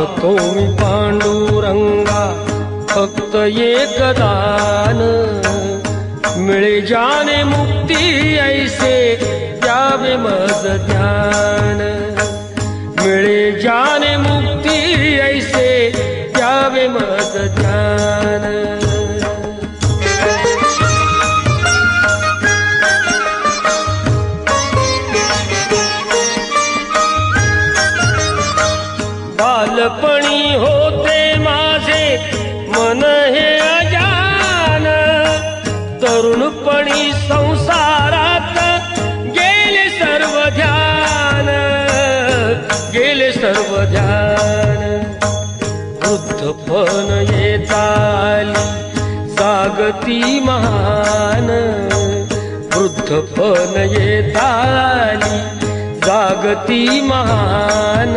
मागतो मी पांडुरंगा फक्त एक दान, मिळे जाने मुक्ती ऐसे द्यावे मज ज्ञान, मिळे जाने मुक्ती ऐसे द्यावे मज ज्ञान। बालपणी होते माझे मन हे अजान, तरुणपणी संसारात गेले सर्व ध्यान, गेले सर्व ध्यान। वृद्धपण येताली जागती महान, वृद्धपण येताली जागती महान।